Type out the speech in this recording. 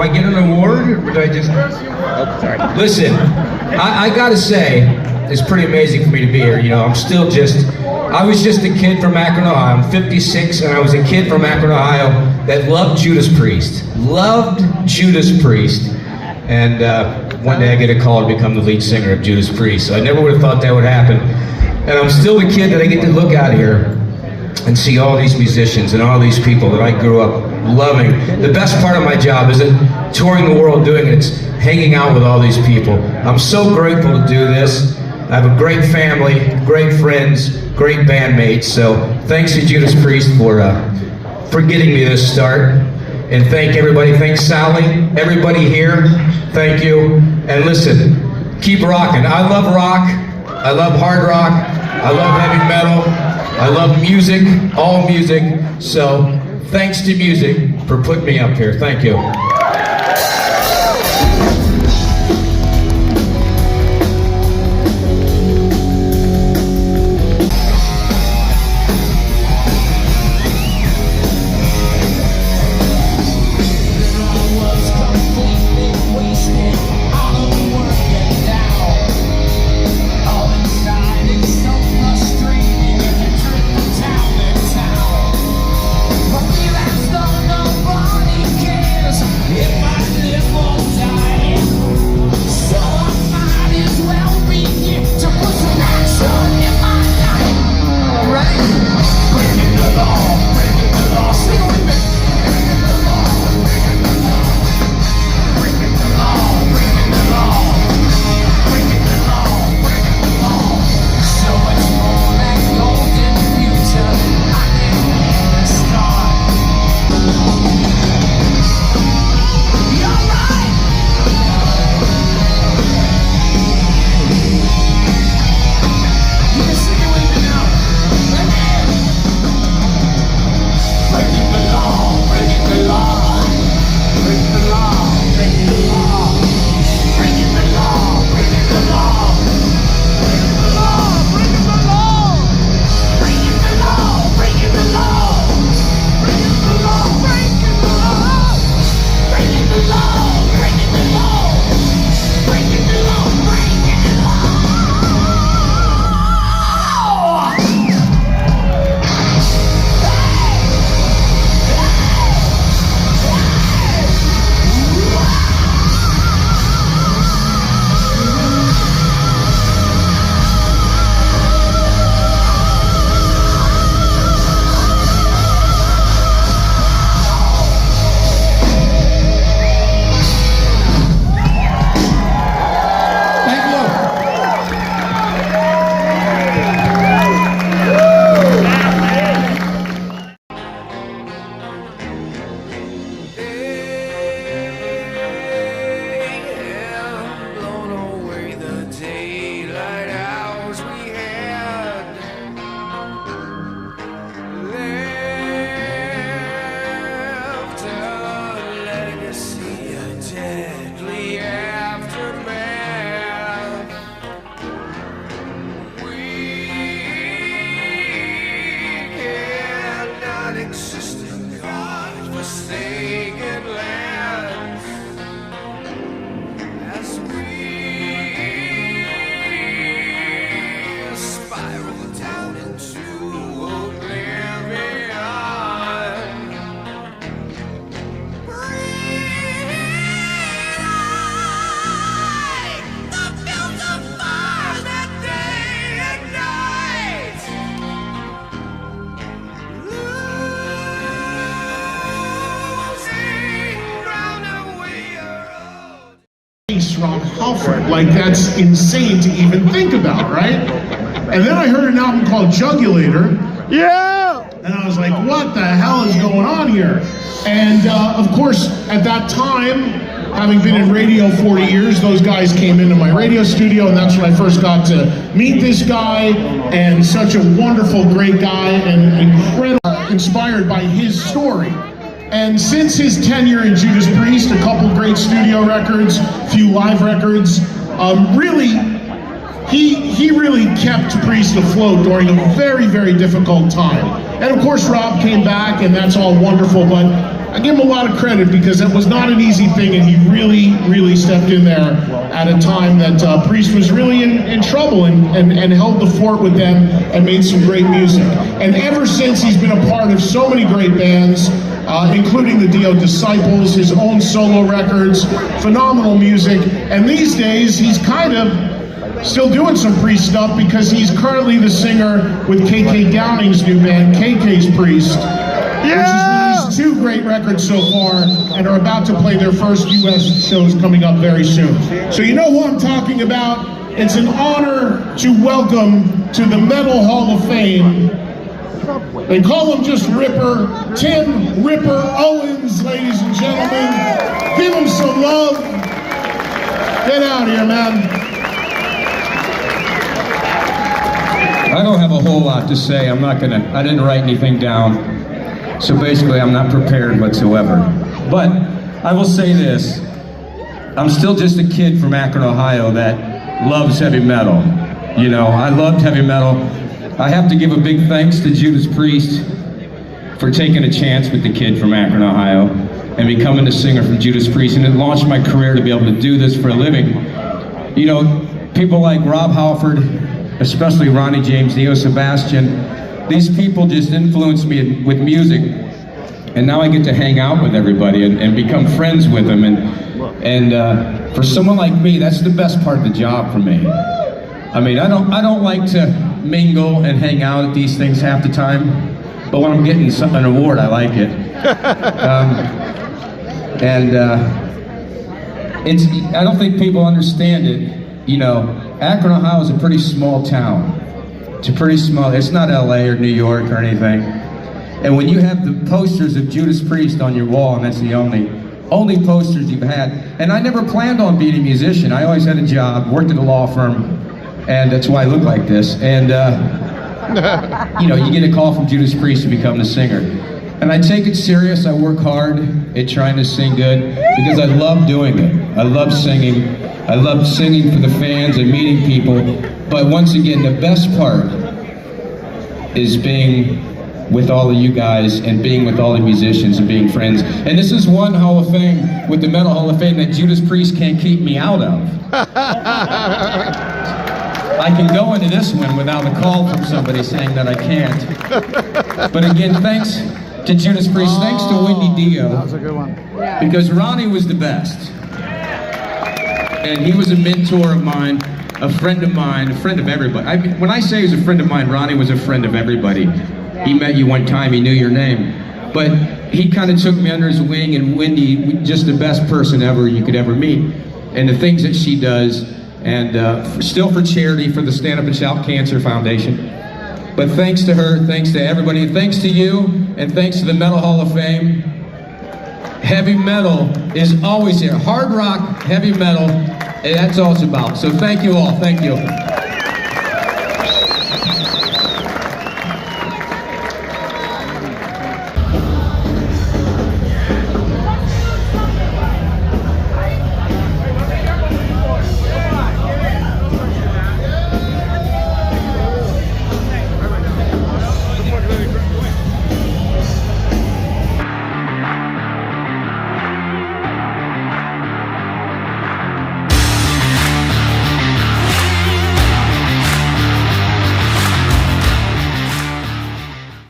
I get an award, or would I just... Oh, sorry. Listen, I gotta say, it's pretty amazing for me to be here. You know, I was just a kid from Akron, Ohio. I'm 56, and I was a kid from Akron, Ohio that loved Judas Priest. Loved Judas Priest. And one day I get a call to become the lead singer of Judas Priest. So I never would have thought that would happen. And I'm still the kid that I get to look out here and see all these musicians and all these people that I grew up loving. The best part of my job isn't touring the world doing it, it's hanging out with all these people. I'm so grateful to do this. I have a great family, great friends, great bandmates, so thanks to Judas Priest for getting me this start. And thank everybody, thanks Sally, everybody here, thank you. And listen, keep rocking. I love rock, I love hard rock, I love heavy metal, I love music, all music, so thanks to music for putting me up here. Thank you. Rob Halford. Like, that's insane to even think about, right? And then I heard an album called Jugulator. Yeah! And I was like, what the hell is going on here? And of course, at that time, having been in radio 40 years, those guys came into my radio studio, and that's when I first got to meet this guy, and such a wonderful, great guy, and incredible, inspired by his story. And since his tenure in Judas Priest, a couple great studio records, a few live records, really, he really kept Priest afloat during a very, very difficult time. And of course, Rob came back, and that's all wonderful, but I give him a lot of credit because that was not an easy thing, and he really stepped in there at a time that Priest was really in trouble and held the fort with them and made some great music. And ever since, he's been a part of so many great bands, including the Dio Disciples, his own solo records, phenomenal music. And these days, he's kind of still doing some Priest stuff because he's currently the singer with KK Downing's new band, KK's Priest, which has released 2 great records so far and are about to play their first U.S. shows coming up very soon. So you know who I'm talking about. It's an honor to welcome to the Metal Hall of Fame. They call him just Ripper, Tim Ripper Owens, ladies and gentlemen. Give him some love. Get out here, man. I don't have a whole lot to say. I didn't write anything down. So basically, I'm not prepared whatsoever. But I will say this. I'm still just a kid from Akron, Ohio that loves heavy metal. You know, I loved heavy metal. I have to give a big thanks to Judas Priest for taking a chance with the kid from Akron, Ohio, and becoming the singer from Judas Priest. And it launched my career to be able to do this for a living. You know, people like Rob Halford, especially Ronnie James Dio, Sebastian, these people just influenced me with music, and now I get to hang out with everybody and become friends with them. And for someone like me, that's the best part of the job for me. I mean, I don't like to mingle and hang out at these things half the time, but when I'm getting an award, I like it. I don't think people understand it. You know, Akron, Ohio is a pretty small town. It's not LA or New York or anything. And when you have the posters of Judas Priest on your wall, and that's the only posters you've had, and I never planned on being a musician. I always had a job, worked at a law firm, and that's why I look like this. And you know, you get a call from Judas Priest to become the singer. And I take it serious. I work hard at trying to sing good because I love doing it. I love singing. I love singing for the fans and meeting people. But once again, the best part is being with all of you guys and being with all the musicians and being friends. And this is one Hall of Fame with the Metal Hall of Fame that Judas Priest can't keep me out of. I can go into this one without a call from somebody saying that I can't. But again, thanks to Judas Priest, thanks to Wendy Dio. That was a good one. Because Ronnie was the best. And he was a mentor of mine, a friend of mine, a friend of everybody. When I say he was a friend of mine, Ronnie was a friend of everybody. He met you one time, he knew your name. But he kind of took me under his wing, and Wendy, just the best person ever you could ever meet. And the things that she does, and still for charity for the Stand Up and Shout Cancer Foundation. But thanks to her, thanks to everybody, and thanks to you, and thanks to the Metal Hall of Fame. Heavy metal is always here. Hard rock, heavy metal, and that's all it's about. So thank you all, thank you.